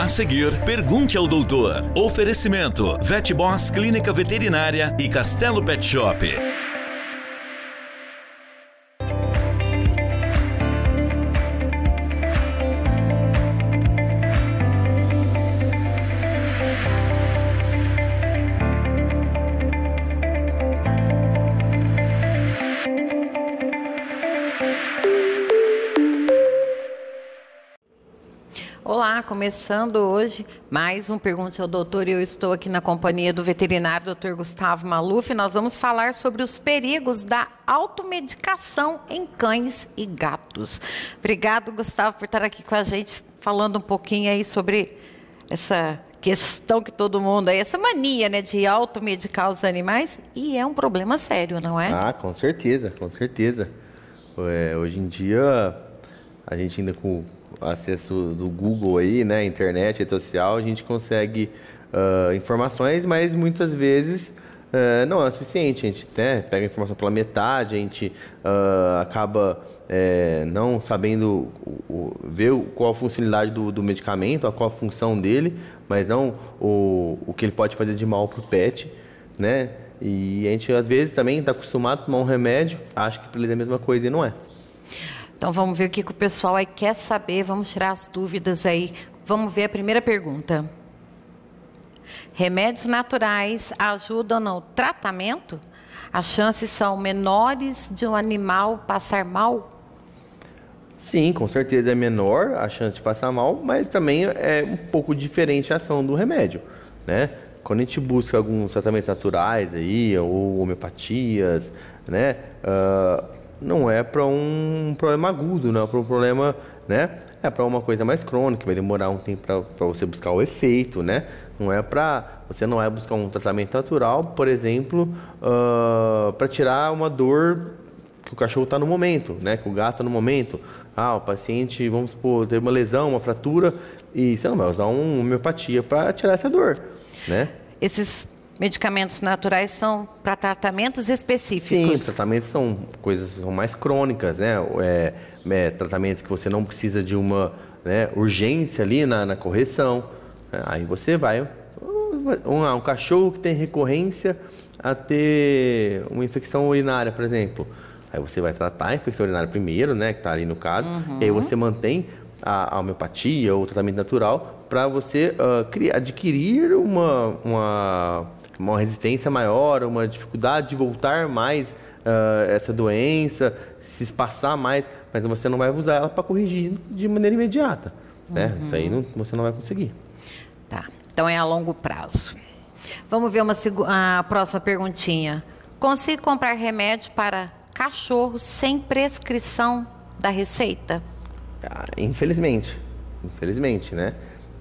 A seguir, pergunte ao doutor. Oferecimento: VetBoss Clínica Veterinária e Castelo Pet Shop. Olá, começando hoje mais um Pergunte ao Doutor e eu estou aqui na companhia do veterinário Dr. Gustavo Maluf. Nós vamos falar sobre os perigos da automedicação em cães e gatos. Obrigado, Gustavo, por estar aqui com a gente, falando um pouquinho aí sobre essa questão que todo mundo aí, essa mania, né, de automedicar os animais, e é um problema sério, não é? Ah, com certeza, com certeza. Hoje em dia, a gente ainda com acesso do Google aí, né, internet, rede social, a gente consegue informações, mas muitas vezes não é o suficiente. A gente, né, pega a informação pela metade, a gente acaba não sabendo ver qual a funcionalidade do medicamento, qual a função dele, mas não o que ele pode fazer de mal para o pet, né? E a gente às vezes também está acostumado a tomar um remédio, acha que para ele é a mesma coisa e não é. Então vamos ver o que o pessoal aí quer saber, vamos tirar as dúvidas aí. Vamos ver a primeira pergunta. Remédios naturais ajudam no tratamento? As chances são menores de um animal passar mal? Sim, com certeza é menor a chance de passar mal, mas também é um pouco diferente a ação do remédio, né? Quando a gente busca alguns tratamentos naturais aí, ou homeopatias, né? Não é para um problema agudo, não é para um problema, né? É para uma coisa mais crônica, vai demorar um tempo para você buscar o efeito, né? Você não vai buscar um tratamento natural, por exemplo, para tirar uma dor que o cachorro está no momento, né? Que o gato está no momento. O paciente, vamos supor, teve uma lesão, uma fratura, e você não vai usar uma homeopatia para tirar essa dor, né? Esses medicamentos naturais são para tratamentos específicos? Sim, tratamentos são mais crônicas, né? Tratamentos que você não precisa de uma, né, urgência ali na correção. Aí você vai... Um cachorro que tem recorrência a ter uma infecção urinária, por exemplo. Aí você vai tratar a infecção urinária primeiro, né? Que está ali no caso. E aí você mantém a homeopatia ou o tratamento natural para você adquirir uma resistência maior, uma dificuldade de voltar mais essa doença, se espaçar mais, mas você não vai usar ela para corrigir de maneira imediata, né? Isso aí você não vai conseguir. Tá, então é a longo prazo. Vamos ver a próxima perguntinha. Consigo comprar remédio para cachorro sem prescrição da receita? Infelizmente, né?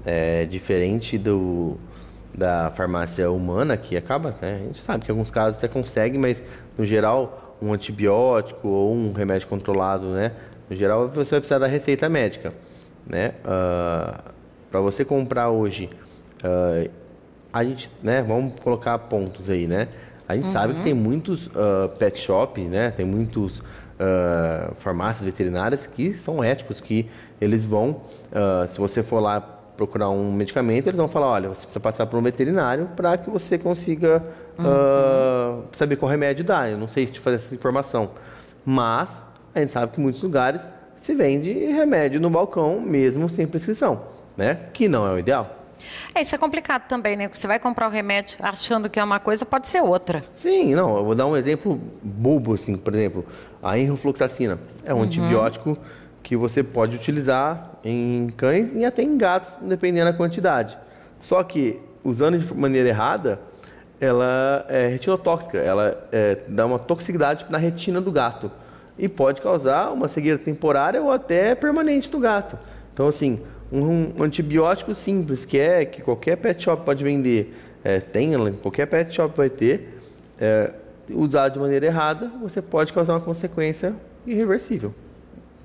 É diferente da farmácia humana, que acaba, né? A gente sabe que em alguns casos você consegue, mas no geral um antibiótico ou um remédio controlado, né? No geral você vai precisar da receita médica, né? Para você comprar hoje, a gente, né? Vamos colocar pontos aí, né? A gente sabe que tem muitos pet shops, né? Tem muitos farmácias veterinárias que são éticos, que eles vão, se você for lá procurar um medicamento, eles vão falar, olha, você precisa passar por um veterinário para que você consiga saber qual remédio dá. Eu não sei te fazer essa informação, mas a gente sabe que em muitos lugares se vende remédio no balcão, mesmo sem prescrição, né? Que não é o ideal. Isso é complicado também, né? Você vai comprar o remédio achando que é uma coisa, pode ser outra. Sim, não, eu vou dar um exemplo bobo, assim, por exemplo, a enrofloxacina é um antibiótico que você pode utilizar em cães e até em gatos, dependendo da quantidade. Só que, usando de maneira errada, ela é retinotóxica, ela dá uma toxicidade na retina do gato e pode causar uma cegueira temporária ou até permanente do gato. Então, assim, um antibiótico simples, que qualquer pet shop pode vender, qualquer pet shop vai ter, usado de maneira errada, você pode causar uma consequência irreversível.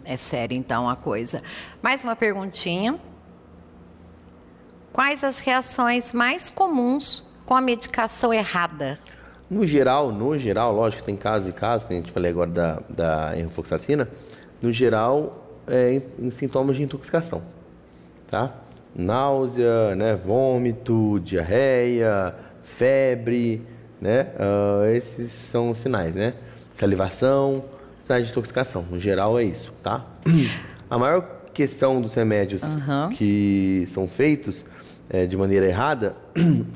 É sério, então, a coisa. Mais uma perguntinha. Quais as reações mais comuns com a medicação errada? No geral, lógico que tem casos e casos, que a gente falou agora da enrofloxacina, no geral, em sintomas de intoxicação, tá? náusea, né? Vômito, diarreia, febre, né? Esses são os sinais, né? Salivação, sinais de intoxicação. No geral é isso, tá? A maior questão dos remédios que são feitos de maneira errada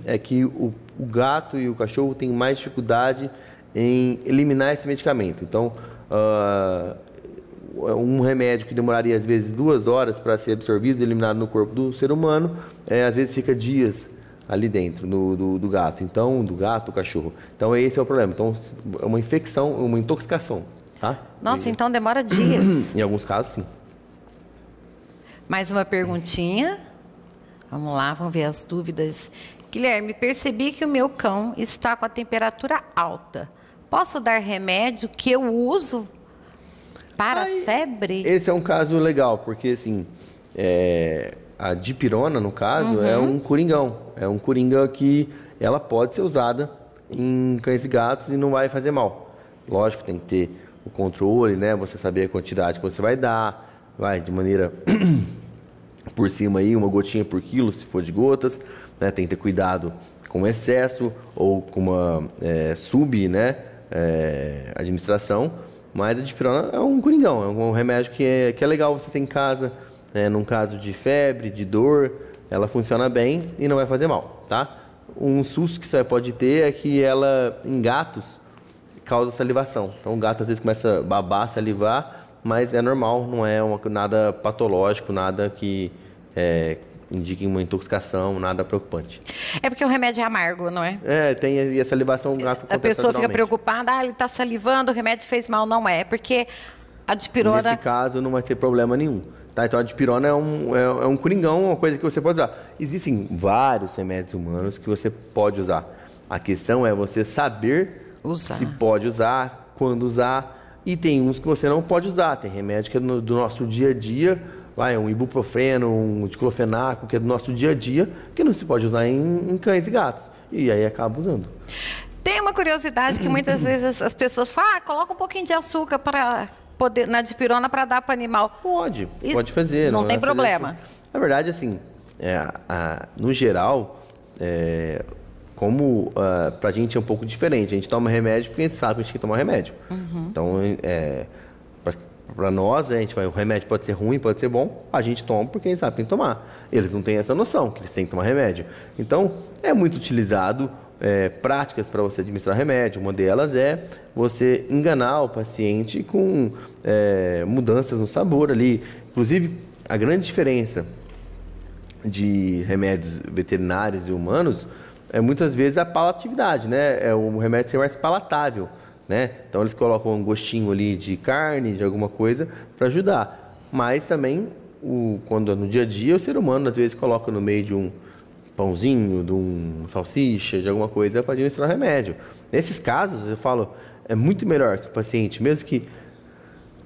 é que o gato e o cachorro têm mais dificuldade em eliminar esse medicamento. Então, um remédio que demoraria às vezes 2 horas para ser absorvido e eliminado no corpo do ser humano, às vezes fica dias ali dentro do gato. Então, do gato, do cachorro. Então, esse é o problema. Então, é uma infecção, uma intoxicação, tá? Nossa, então demora dias. Em alguns casos, sim. Mais uma perguntinha. Vamos lá, vamos ver as dúvidas. Guilherme, percebi que o meu cão está com a temperatura alta. Posso dar remédio que eu uso para febre? Esse é um caso legal, porque assim, a dipirona, no caso, é um coringão. É um coringa que ela pode ser usada em cães e gatos e não vai fazer mal. Lógico, tem que ter o controle, né? Você saber a quantidade que você vai dar, vai de maneira por cima aí, 1 gotinha por quilo, se for de gotas, né? Tem que ter cuidado com o excesso ou com uma administração. Mas a dipirona é um coringão, é um remédio que é legal você ter em casa, num caso de febre, de dor, ela funciona bem e não vai fazer mal, tá? Um susto que você pode ter é que ela, em gatos, causa salivação. Então o gato às vezes começa a babar, salivar, mas é normal, não é nada patológico, nada que indique uma intoxicação, nada preocupante. É porque o remédio é amargo, não é? Tem a salivação, o gato a pessoa fica preocupada, ele está salivando, o remédio fez mal, não é, porque a dipirona... Nesse caso não vai ter problema nenhum. Tá? Então a dipirona é um coringão, uma coisa que você pode usar. Existem vários remédios humanos que você pode usar. A questão é você saber se pode usar, quando usar, e tem uns que você não pode usar. Tem remédio que é do nosso dia a dia, um ibuprofeno, um diclofenaco, que é do nosso dia a dia, que não se pode usar em cães e gatos. E aí acaba usando. Tem uma curiosidade que muitas vezes as pessoas falam, coloca um pouquinho de açúcar na dipirona para dar para o animal. Pode fazer. Não tem problema. Na verdade, assim, no geral, como pra gente é um pouco diferente. A gente toma remédio porque a gente sabe que a gente tem que tomar remédio. Então, para nós, o remédio pode ser ruim, pode ser bom, a gente toma porque a gente sabe que tem que tomar. Eles não têm essa noção que eles têm que tomar remédio. Então, é muito utilizado práticas para você administrar remédio. Uma delas é você enganar o paciente com mudanças no sabor ali. Inclusive, a grande diferença de remédios veterinários e humanos muitas vezes a palatabilidade, né? O remédio ser mais palatável, né? Então eles colocam um gostinho ali de carne, de alguma coisa para ajudar. Mas também quando no dia a dia o ser humano às vezes coloca no meio de um pãozinho, de um salsicha, de alguma coisa para administrar remédio. Nesses casos eu falo, é muito melhor que o paciente, mesmo que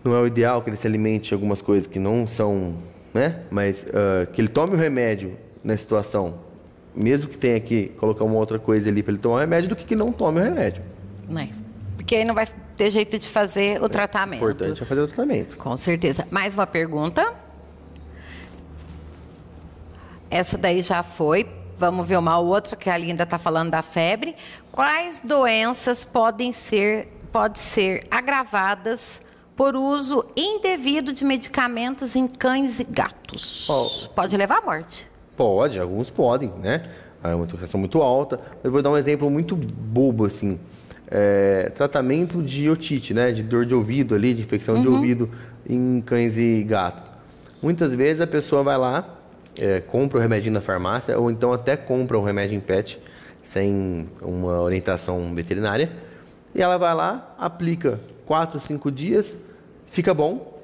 não é o ideal que ele se alimente de algumas coisas que não são, né? Mas que ele tome o remédio nessa situação, mesmo que tenha que colocar uma outra coisa ali para ele tomar o remédio, do que não tome o remédio. Porque aí não vai ter jeito de fazer o tratamento. O importante é fazer o tratamento. Com certeza. Mais uma pergunta. Essa daí já foi. Vamos ver uma outra, que a Linda está falando da febre. Quais doenças podem ser agravadas por uso indevido de medicamentos em cães e gatos? Pode levar à morte? Pode, alguns podem, né? É uma intoxicação muito alta. Eu vou dar um exemplo muito bobo, assim. Tratamento de otite, né? De dor de ouvido ali, de infecção de ouvido em cães e gatos. Muitas vezes a pessoa vai lá, compra o remedinho na farmácia, ou então até compra um remédio em pet, sem uma orientação veterinária, e ela vai lá, aplica 4, 5 dias, fica bom,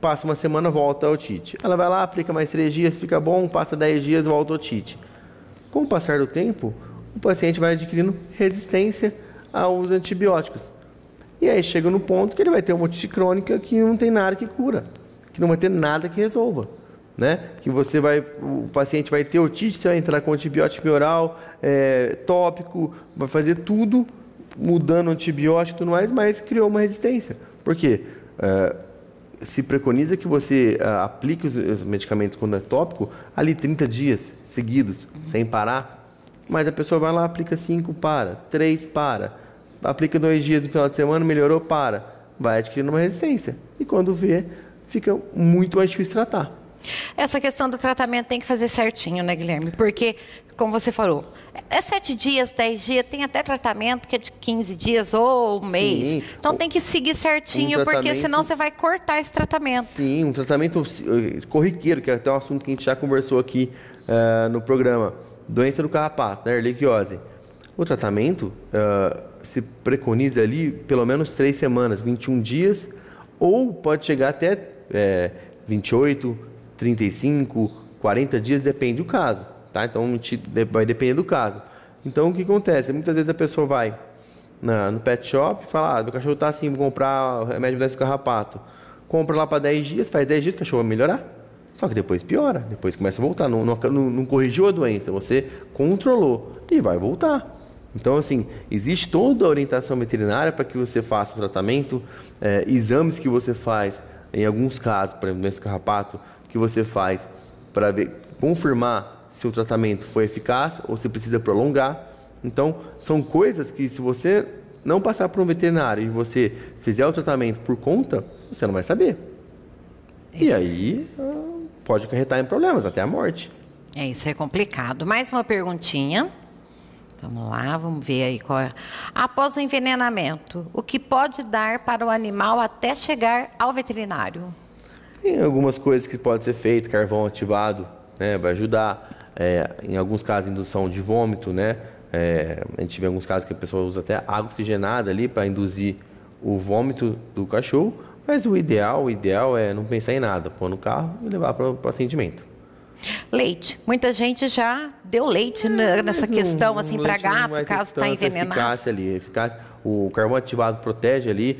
passa uma semana, volta a otite. Ela vai lá, aplica mais 3 dias, fica bom, passa 10 dias, volta a otite. Com o passar do tempo, o paciente vai adquirindo resistência aos antibióticos. E aí chega no ponto que ele vai ter uma otite crônica que não tem nada que cura, que não vai ter nada que resolva, né? Que o paciente vai ter otite, você vai entrar com antibiótico oral, tópico, vai fazer tudo mudando o antibiótico e tudo mais, mas criou uma resistência. Por quê? se preconiza que você aplique os medicamentos quando é tópico, ali 30 dias seguidos, sem parar. Mas a pessoa vai lá, aplica 5, para. 3, para. Aplica 2 dias no final de semana, melhorou, para. Vai adquirindo uma resistência. E quando vê, fica muito mais difícil tratar. Essa questão do tratamento tem que fazer certinho, né, Guilherme? Porque, como você falou, é 7 dias, 10 dias, tem até tratamento que é de 15 dias ou um mês. Então tem que seguir certinho, porque senão você vai cortar esse tratamento. Sim, um tratamento corriqueiro, que é até um assunto que a gente já conversou aqui no programa. Doença do carrapato, né, erliquiose. O tratamento se preconiza ali pelo menos 3 semanas, 21 dias, ou pode chegar até 28, 35, 40 dias, depende do caso, tá? Então vai depender do caso. Então o que acontece? Muitas vezes a pessoa vai no pet shop e fala, meu cachorro tá assim, vou comprar o remédio desse carrapato. Compra lá para 10 dias, faz 10 dias, o cachorro vai melhorar. Só que depois piora, depois começa a voltar. Não corrigiu a doença, você controlou e vai voltar. Então, assim, existe toda a orientação veterinária para que você faça o tratamento, exames que você faz, em alguns casos, por exemplo, nesse carrapato, que você faz para confirmar se o tratamento foi eficaz ou se precisa prolongar. Então, são coisas que se você não passar por um veterinário e você fizer o tratamento por conta, você não vai saber. E aí pode acarretar em problemas, até a morte. Isso é complicado. Mais uma perguntinha. Vamos lá, vamos ver aí qual é. Após o envenenamento, o que pode dar para o animal até chegar ao veterinário? Tem algumas coisas que podem ser feitas, carvão ativado, né, vai ajudar. Em alguns casos, indução de vômito, né? A gente vê alguns casos que a pessoa usa até água oxigenada ali para induzir o vômito do cachorro. Mas o ideal é não pensar em nada, pôr no carro e levar para o atendimento. Leite. Muita gente já deu leite nessa questão, assim, para gato, caso está envenenado. Eficácia. O carvão ativado protege ali,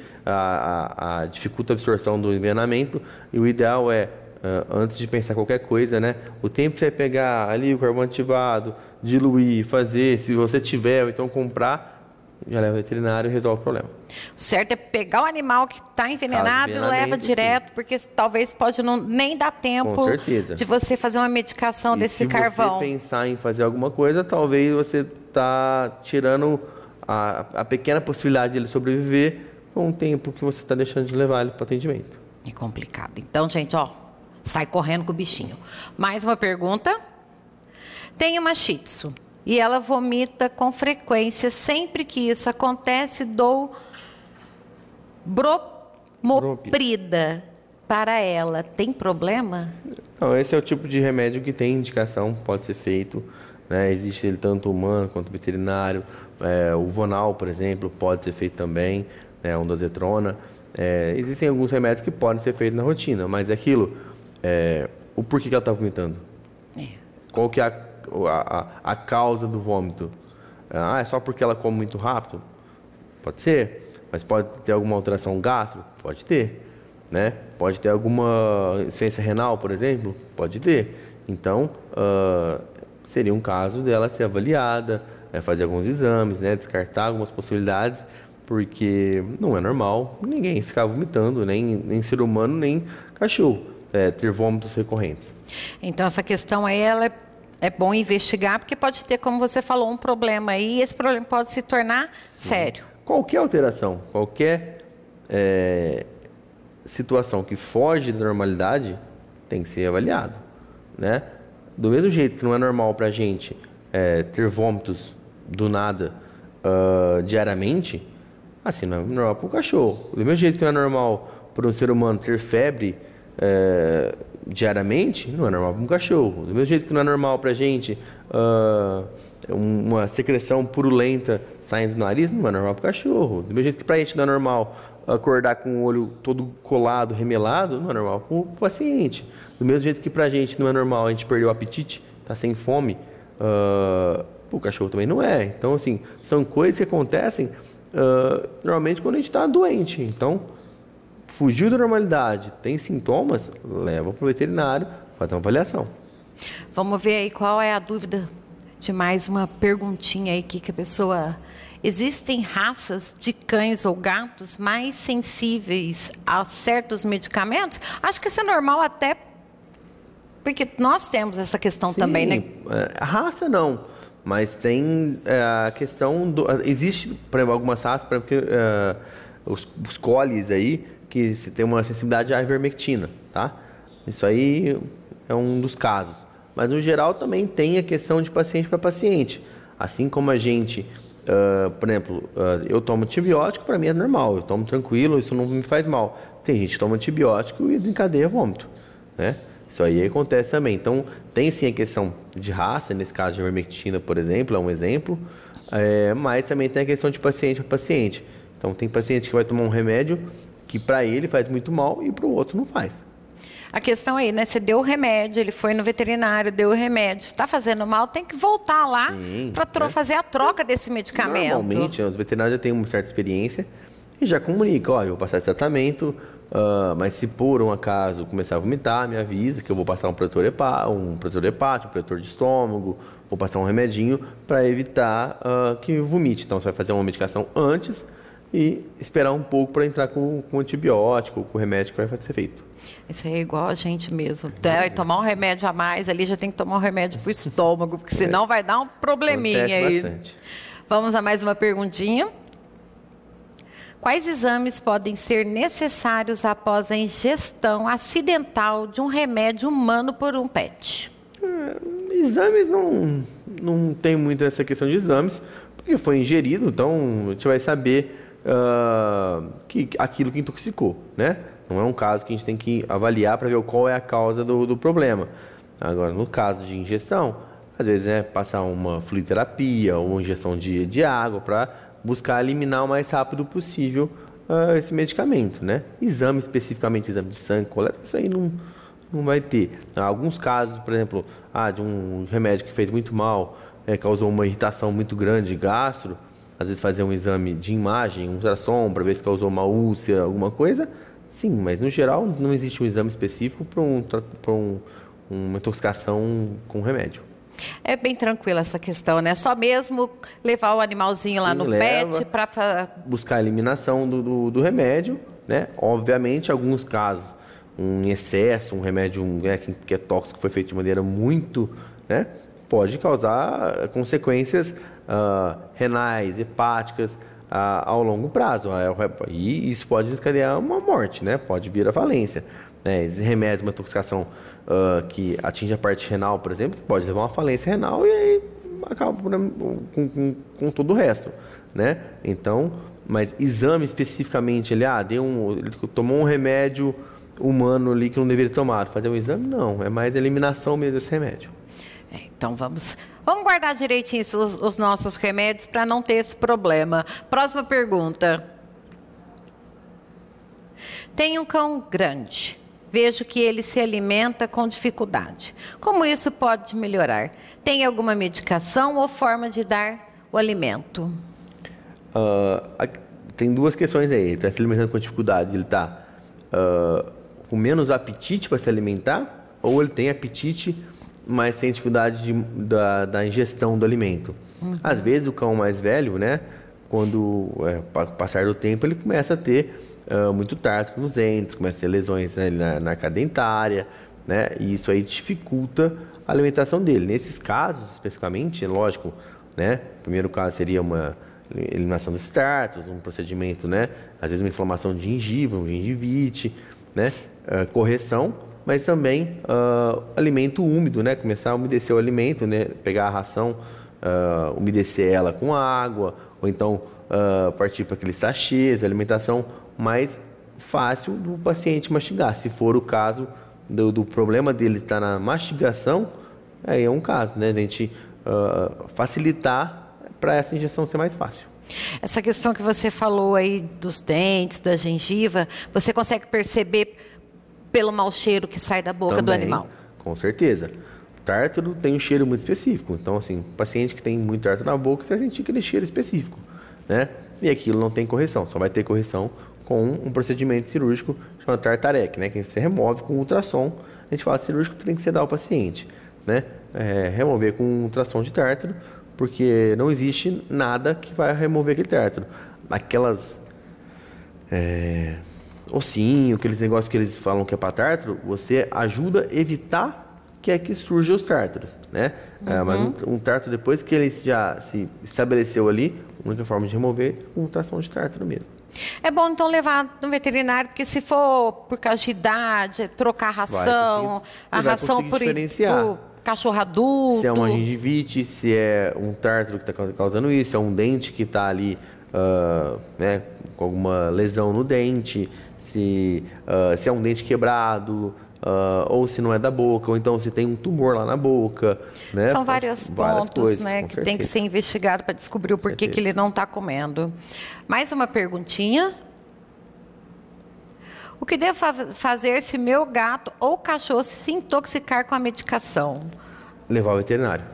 dificulta a absorção do envenenamento. E o ideal é, antes de pensar qualquer coisa, né? O tempo que você vai pegar ali o carvão ativado, diluir, fazer, se você tiver, ou então comprar, já leva ao veterinário e resolve o problema. O certo é pegar o animal que está envenenado e leva direto, sim. Porque talvez pode nem dar tempo de você fazer uma medicação desse carvão. Se você pensar em fazer alguma coisa, talvez você está tirando a pequena possibilidade de ele sobreviver com o tempo que você está deixando de levar ele para o atendimento. É complicado. Então, gente, sai correndo com o bichinho. Mais uma pergunta. Tem uma Shih Tzu e ela vomita com frequência. Sempre que isso acontece, dou bromoprida para ela. Tem problema? Não, esse é o tipo de remédio que tem indicação, pode ser feito, né? Existe ele tanto humano quanto veterinário. O Vonal, por exemplo, pode ser feito também, né? Ondansetrona. Existem alguns remédios que podem ser feitos na rotina, mas é aquilo, o porquê que ela está vomitando? Qual que é a causa do vômito? É só porque ela come muito rápido? Pode ser. Mas pode ter alguma alteração gástrica? Pode ter. Né? Pode ter alguma insuficiência renal, por exemplo? Pode ter. Então, seria um caso dela ser avaliada, fazer alguns exames, né? Descartar algumas possibilidades, porque não é normal ninguém ficar vomitando, nem ser humano, nem cachorro, ter vômitos recorrentes. Então, essa questão aí, ela é bom investigar, porque pode ter, como você falou, um problema aí, e esse problema pode se tornar sério. Qualquer alteração, qualquer situação que foge da normalidade tem que ser avaliado, né? Do mesmo jeito que não é normal para a gente ter vômitos do nada diariamente, assim não é normal para o cachorro. Do mesmo jeito que não é normal para um ser humano ter febre diariamente, não é normal para um cachorro. Do mesmo jeito que não é normal para a gente uma secreção purulenta saindo do nariz, não é normal para o cachorro. Do mesmo jeito que para a gente não é normal acordar com o olho todo colado, remelado, não é normal para o paciente. Do mesmo jeito que para a gente não é normal a gente perder o apetite, tá sem fome, o cachorro também não é. Então, assim, são coisas que acontecem normalmente quando a gente está doente. Então, fugiu da normalidade, tem sintomas, leva para o veterinário, fazer uma avaliação. Vamos ver aí qual é a dúvida de mais uma perguntinha aí que a pessoa existem raças de cães ou gatos mais sensíveis a certos medicamentos? Acho que isso é normal até porque nós temos essa questão também, né? A raça não, mas tem a questão existe, por exemplo, algumas raças, por exemplo, os colis aí, que se tem uma sensibilidade à ivermectina, tá? Isso aí é um dos casos. Mas no geral também tem a questão de paciente para paciente. Assim como a gente, por exemplo, eu tomo antibiótico, para mim é normal, eu tomo tranquilo, isso não me faz mal. Tem gente que toma antibiótico e desencadeia vômito, né? Isso aí acontece também. Então, tem sim a questão de raça, nesse caso de ivermectina, por exemplo, é um exemplo, mas também tem a questão de paciente para paciente. Então, tem paciente que vai tomar um remédio que para ele faz muito mal e para o outro não faz. A questão aí, né? Você deu o remédio, ele foi no veterinário, deu o remédio, está fazendo mal, tem que voltar lá para fazer a troca desse medicamento. Normalmente, os veterinários já têm uma certa experiência e já comunicam, ó, eu vou passar esse tratamento, mas se por um acaso começar a vomitar, me avisa que eu vou passar um protetor hepático, um protetor de estômago, vou passar um remedinho para evitar que vomite. Então, você vai fazer uma medicação antes e esperar um pouco para entrar com antibiótico, com o remédio que vai ser feito. Isso aí é igual a gente mesmo. Tomar um remédio a mais ali, já tem que tomar um remédio para o estômago, porque senão vai dar um probleminha aí. Bastante. Vamos a mais uma perguntinha. Quais exames podem ser necessários após a ingestão acidental de um remédio humano por um pet? Exames não tem muito essa questão de exames, porque foi ingerido, então a gente vai saber que aquilo que intoxicou, né? Não é um caso que a gente tem que avaliar para ver qual é a causa do problema. Agora, no caso de ingestão, às vezes passar uma fluidoterapia ou uma injeção de água para buscar eliminar o mais rápido possível esse medicamento, né? Exame especificamente, exame de sangue, coleta, isso aí não vai ter. Em alguns casos, por exemplo, de um remédio que fez muito mal, causou uma irritação muito grande, gastro, às vezes fazer um exame de imagem, um ultrassom, para ver se causou uma úlcera, alguma coisa. Sim, mas no geral não existe um exame específico para uma intoxicação com remédio. É bem tranquila essa questão, né? Só mesmo levar o animalzinho lá no pet para buscar a eliminação do remédio, né? Obviamente, alguns casos, um excesso, um remédio que é tóxico, foi feito de maneira muito, né? Pode causar consequências renais, hepáticas, ao longo prazo, e isso pode desencadear uma morte, né? Pode vir a falência. Esse remédio, uma intoxicação que atinge a parte renal, por exemplo, pode levar a uma falência renal e aí acaba com todo o resto, né? Então, mas exame especificamente, ele tomou um remédio humano ali que não deveria tomar, fazer um exame, não, é mais a eliminação mesmo desse remédio. Então vamos guardar direitinho os nossos remédios para não ter esse problema. Próxima pergunta. Tenho um cão grande. Vejo que ele se alimenta com dificuldade. Como isso pode melhorar? Tem alguma medicação ou forma de dar o alimento? Tem duas questões aí. Ele está se alimentando com dificuldade. Ele está com menos apetite para se alimentar ou ele tem apetite, mas sem dificuldade da ingestão do alimento. Às vezes o cão mais velho, né, quando com o passar do tempo, ele começa a ter muito tártaro nos dentes, começa a ter lesões, né, na arcada dentária, né, e isso aí dificulta a alimentação dele. Nesses casos, especificamente, lógico, né, o primeiro caso seria uma eliminação desses tártaros, um procedimento, né, às vezes uma inflamação de gengiva, uma gengivite, né, correção, mas também alimento úmido, né? Começar a umedecer o alimento, né? Pegar a ração, umedecer ela com água, ou então partir para aqueles sachês, alimentação mais fácil do paciente mastigar. Se for o caso do problema dele estar na mastigação, aí é um caso, né? A gente facilitar para essa injeção ser mais fácil. Essa questão que você falou aí dos dentes, da gengiva, você consegue perceber pelo mau cheiro que sai da boca do animal? Com certeza. O tártaro tem um cheiro muito específico. Então, assim, o paciente que tem muito tártaro na boca, você vai sentir aquele cheiro específico, né? E aquilo não tem correção. Só vai ter correção com um procedimento cirúrgico chamado tartarec, né? Que você remove com ultrassom. A gente fala cirúrgico porque tem que sedar o paciente, né? Remover com ultrassom de tártaro porque não existe nada que vai remover aquele tártaro. Aquelas ossinho, aqueles negócios que eles falam que é para tártaro, você ajuda a evitar que surjam os tártaros, né? Mas um tártaro, depois que ele já se estabeleceu ali, a única forma de remover é com tração de tártaro mesmo. É bom, então, levar no veterinário, porque se for por causa de idade, trocar a ração, a ração por cachorro adulto. Se é uma gengivite, se é um tártaro que está causando isso, se é um dente que está ali né, com alguma lesão no dente, se é um dente quebrado, ou se não é da boca, ou então se tem um tumor lá na boca. Né? São vários pontos coisas, né, que tem que ser investigado para descobrir o porquê que ele não está comendo. Mais uma perguntinha. O que devo fazer se meu gato ou cachorro se intoxicar com a medicação? Levar ao veterinário.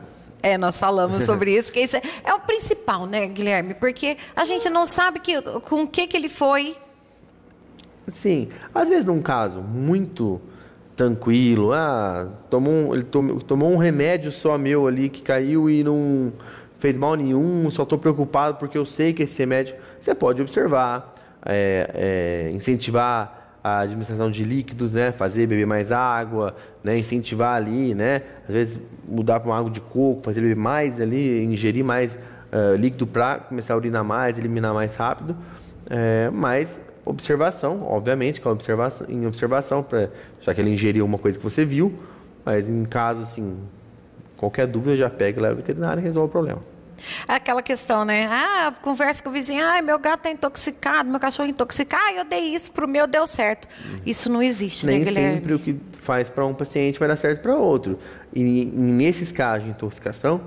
Nós falamos sobre isso, porque isso é o principal, né, Guilherme? Porque a gente não sabe com o que ele foi. Sim, às vezes num caso muito tranquilo, ele tomou um remédio só meu ali que caiu e não fez mal nenhum, só estou preocupado porque eu sei que esse remédio, você pode observar, incentivar a administração de líquidos, né, fazer beber mais água, né, incentivar ali, né, às vezes mudar para uma água de coco, fazer beber mais ali, ingerir mais líquido para começar a urinar mais, eliminar mais rápido, mas observação, obviamente, que em observação, já que ele ingeriu uma coisa que você viu, mas em caso, assim, qualquer dúvida, já pega e leva ao veterinário e resolve o problema. Aquela questão, né? Conversa com o vizinho, meu gato está intoxicado, meu cachorro intoxicado, eu dei isso pro meu, deu certo. Isso não existe, né, Guilherme? Nem sempre o que faz para um paciente vai dar certo para outro. E nesses casos de intoxicação,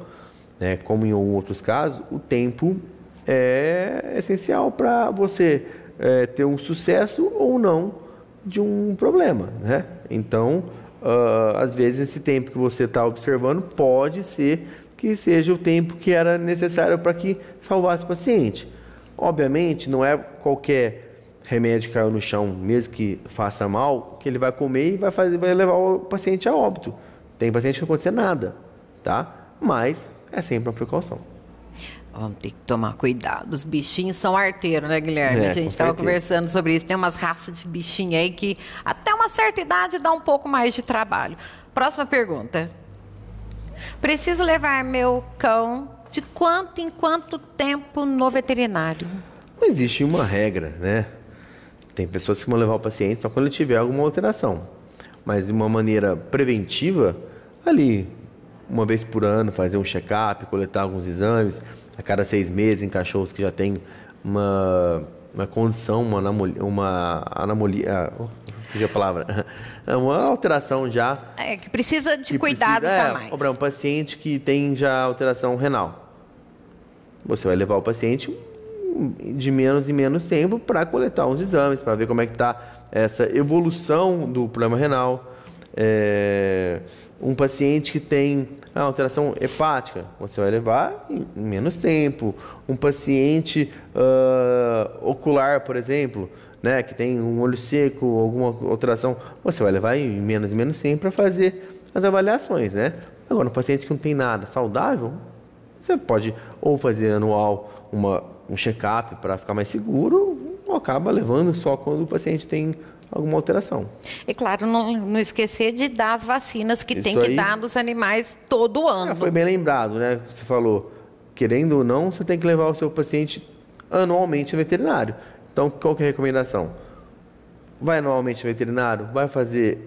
né, como em outros casos, o tempo é essencial para você ter um sucesso ou não de um problema, né? Então, às vezes esse tempo que você está observando pode ser que seja o tempo que era necessário para que salvasse o paciente. Obviamente, não é qualquer remédio que caiu no chão, mesmo que faça mal, que ele vai comer e vai levar o paciente a óbito. Tem paciente que não acontece nada, tá? Mas é sempre uma precaução. Vamos ter que tomar cuidado. Os bichinhos são arteiros, né, Guilherme? A gente estava conversando sobre isso. Tem umas raças de bichinho aí que até uma certa idade dá um pouco mais de trabalho. Próxima pergunta. Preciso levar meu cão de quanto em quanto tempo no veterinário? Não existe uma regra, né? Tem pessoas que vão levar o paciente só quando ele tiver alguma alteração. Mas de uma maneira preventiva, ali, uma vez por ano, fazer um check-up, coletar alguns exames, a cada 6 meses em cachorros que já tem uma condição, uma anomalia, fugiu a palavra, uma alteração já. Que precisa de cuidados a mais. Um paciente que tem já alteração renal. Você vai levar o paciente de menos em menos tempo para coletar uns exames, para ver como é que está essa evolução do problema renal. Um paciente que tem alteração hepática, você vai levar em menos tempo. Um paciente ocular, por exemplo, né, que tem um olho seco, alguma alteração, você vai levar em menos e menos tempo para fazer as avaliações, né? Agora, um paciente que não tem nada saudável, você pode ou fazer anual um check-up para ficar mais seguro, ou acaba levando só quando o paciente tem alguma alteração. E claro, não esquecer de dar as vacinas que tem que dar nos animais todo ano. Foi bem lembrado, né? Você falou, querendo ou não, você tem que levar o seu paciente anualmente no veterinário. Então, qual que é a recomendação? Vai anualmente no veterinário, vai fazer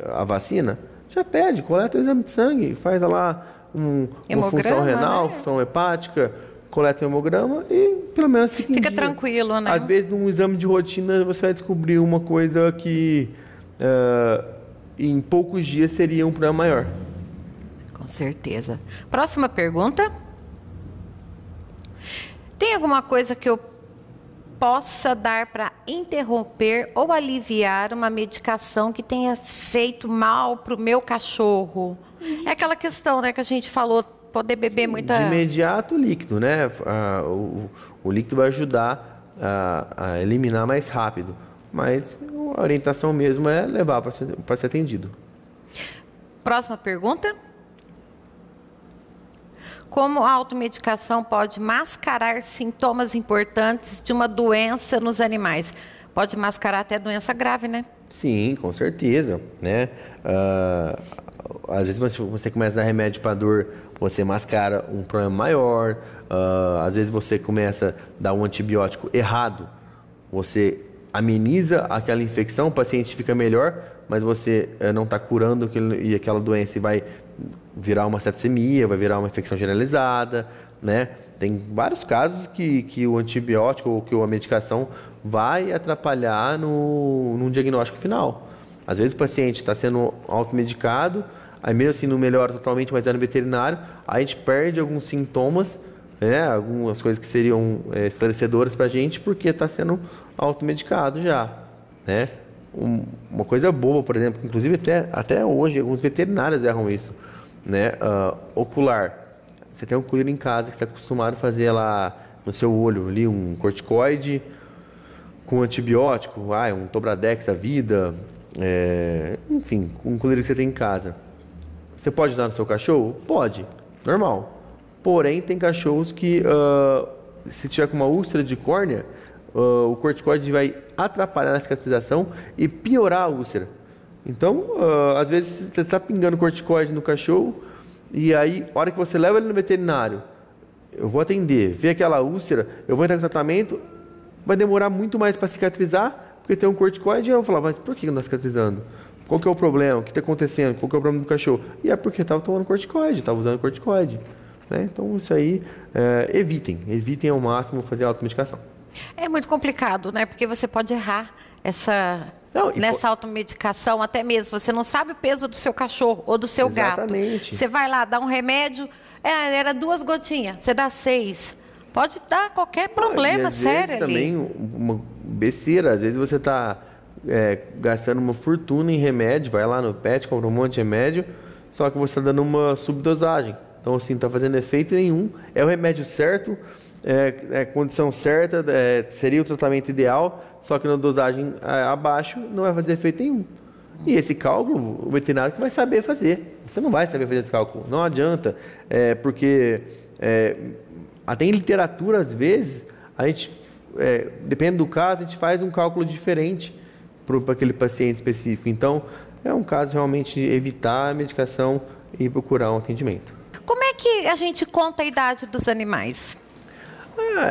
a vacina, já pede, coleta o exame de sangue, faz lá uma função renal, né? Função hepática, coleta o hemograma e pelo menos fica tranquilo, né? Às vezes, num exame de rotina, você vai descobrir uma coisa que em poucos dias seria um problema maior. Com certeza. Próxima pergunta. Tem alguma coisa que eu possa dar para interromper ou aliviar uma medicação que tenha feito mal para o meu cachorro? É aquela questão, né, que a gente falou, poder beber muita... De imediato, o líquido, né? O líquido vai ajudar a eliminar mais rápido, mas a orientação mesmo é levar para ser atendido. Próxima pergunta. como a automedicação pode mascarar sintomas importantes de uma doença nos animais? Pode mascarar até doença grave, né? Sim, com certeza, né? Às vezes você começa a dar remédio para dor, você mascara um problema maior. Às vezes você começa a dar um antibiótico errado, você ameniza aquela infecção, o paciente fica melhor, mas você não está curando aquilo, e aquela doença vai virar uma sepsemia, vai virar uma infecção generalizada, né? Tem vários casos que o antibiótico ou que a medicação vai atrapalhar num diagnóstico final. Às vezes o paciente está sendo automedicado, aí mesmo assim não melhora totalmente, mas é no veterinário, aí a gente perde alguns sintomas, né? Algumas coisas que seriam esclarecedoras para a gente, porque está sendo automedicado já, né? Uma coisa boba, por exemplo, inclusive até hoje alguns veterinários erram isso, né? Ocular. Você tem um colírio em casa que está acostumado a fazer lá no seu olho ali um corticoide com antibiótico, um Tobradex da vida, enfim, um colírio que você tem em casa. Você pode dar no seu cachorro? Pode, normal. Porém, tem cachorros que, se tiver com uma úlcera de córnea, o corticoide vai atrapalhar a cicatrização e piorar a úlcera. Então, às vezes, você está pingando corticoide no cachorro e aí, a hora que você leva ele no veterinário, eu vou atender, ver aquela úlcera, eu vou entrar em tratamento, vai demorar muito mais para cicatrizar, porque tem um corticoide, e eu vou falar, mas por que não está cicatrizando? Qual que é o problema? O que está acontecendo? Qual que é o problema do cachorro? E é porque estava tomando corticoide, estava usando corticoide. Né? Então, isso aí, evitem ao máximo fazer a automedicação. É muito complicado, né? Porque você pode errar nessa automedicação, até mesmo. Você não sabe o peso do seu cachorro ou do seu gato. Você vai lá, dá um remédio, era 2 gotinhas, você dá 6. Pode dar qualquer problema sério ali. Também uma besteira, às vezes você está gastando uma fortuna em remédio, vai lá no pet, compra um monte de remédio, só que você está dando uma subdosagem. Então, assim, não está fazendo efeito nenhum. É o remédio certo, é a condição certa, seria o tratamento ideal, só que na dosagem abaixo não vai fazer efeito nenhum. E esse cálculo, o veterinário que vai saber fazer. Você não vai saber fazer esse cálculo. Não adianta, porque até em literatura, às vezes, a gente, depende do caso, a gente faz um cálculo diferente para aquele paciente específico. Então, é um caso realmente de evitar a medicação e procurar um atendimento. Como é que a gente conta a idade dos animais?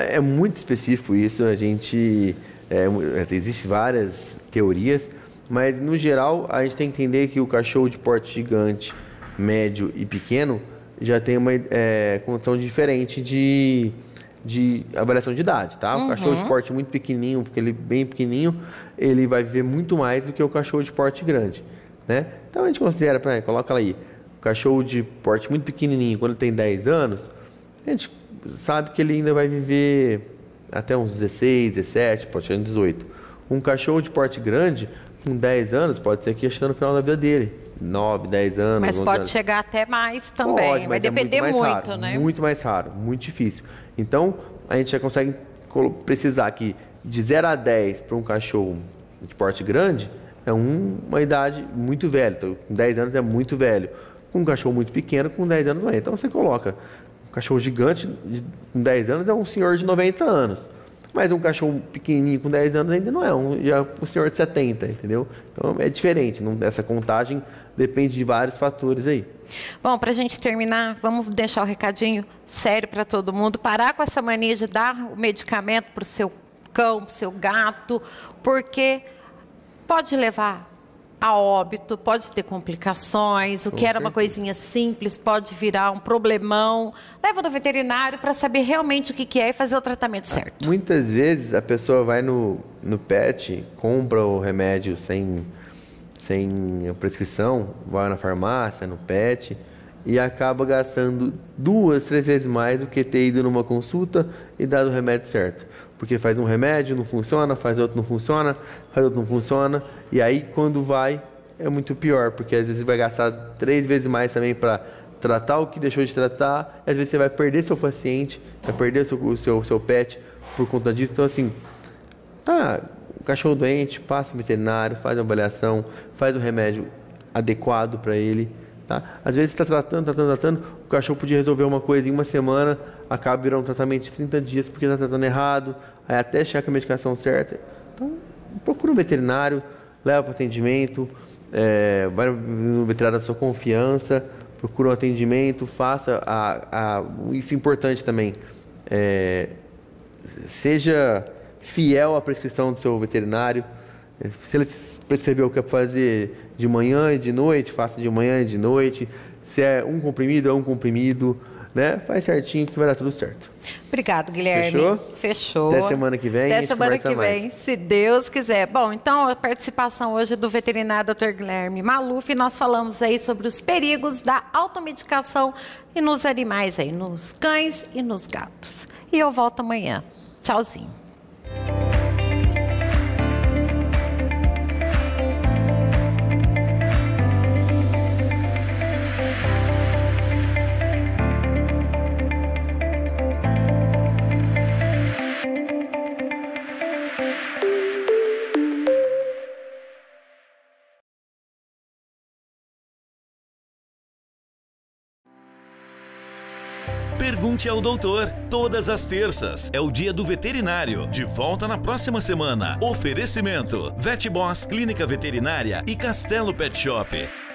É muito específico isso. A gente existem várias teorias, mas no geral a gente tem que entender que o cachorro de porte gigante, médio e pequeno já tem uma condição diferente de avaliação de idade, tá? O cachorro de porte muito pequenininho, porque ele é bem pequenininho, ele vai viver muito mais do que o cachorro de porte grande, né? Então a gente considera, coloca aí, o cachorro de porte muito pequenininho, quando ele tem 10 anos, a gente sabe que ele ainda vai viver até uns 16, 17, pode chegar em 18. Um cachorro de porte grande, com 10 anos, pode ser que ia chegar no final da vida dele. 9, 10 anos. Mas pode anos. chegar até mais também. Pode, vai depender muito, raro, né? Muito mais raro, muito difícil. Então, a gente já consegue precisar que de 0 a 10 para um cachorro de porte grande é uma idade muito velha. Então, com 10 anos é muito velho. Um cachorro muito pequeno, com 10 anos não é. Então, você coloca um cachorro gigante com 10 anos é um senhor de 90 anos. Mas um cachorro pequenininho com 10 anos ainda não é, já um senhor de 70, entendeu? Então é diferente, essa contagem depende de vários fatores aí. Bom, para a gente terminar, vamos deixar o recadinho sério para todo mundo, parar com essa mania de dar o medicamento para o seu cão, para o seu gato, porque pode levar a óbito, pode ter complicações, o que era uma coisinha simples pode virar um problemão. Leva no veterinário para saber realmente o que é e fazer o tratamento certo. Muitas vezes a pessoa vai no pet, compra o remédio sem prescrição, vai na farmácia, no pet, e acaba gastando 2, 3 vezes mais do que ter ido numa consulta e dado o remédio certo. Porque faz um remédio, não funciona, faz outro, não funciona, faz outro, não funciona. E aí, quando vai, é muito pior, porque às vezes vai gastar 3 vezes mais também para tratar o que deixou de tratar. Às vezes você vai perder seu paciente, vai perder o seu pet por conta disso. Então, assim, o cachorro doente, passa no veterinário, faz uma avaliação, faz o remédio adequado para ele, Tá? Às vezes está tratando, o cachorro podia resolver uma coisa em uma semana, acaba virando um tratamento de 30 dias porque está tratando errado, aí até achar que a medicação certa. Então, procura um veterinário, leva para o atendimento, vai no veterinário da sua confiança, procura um atendimento, faça isso é importante também. Seja fiel à prescrição do seu veterinário. Se ele prescreveu o que é para fazer de manhã e de noite, faça de manhã e de noite. Se é um comprimido, é um comprimido, né? Faz certinho que vai dar tudo certo. Obrigado, Guilherme. Fechou? Fechou. Até semana que vem. Até semana que vem, se Deus quiser. Bom, então a participação hoje do veterinário Dr. Guilherme Maluf, nós falamos aí sobre os perigos da automedicação e nos animais aí, nos cães e nos gatos. E eu volto amanhã. Tchauzinho. Pergunte ao doutor. Todas as terças é o dia do veterinário. De volta na próxima semana. Oferecimento: VetBoss Clínica Veterinária e Castelo Pet Shop.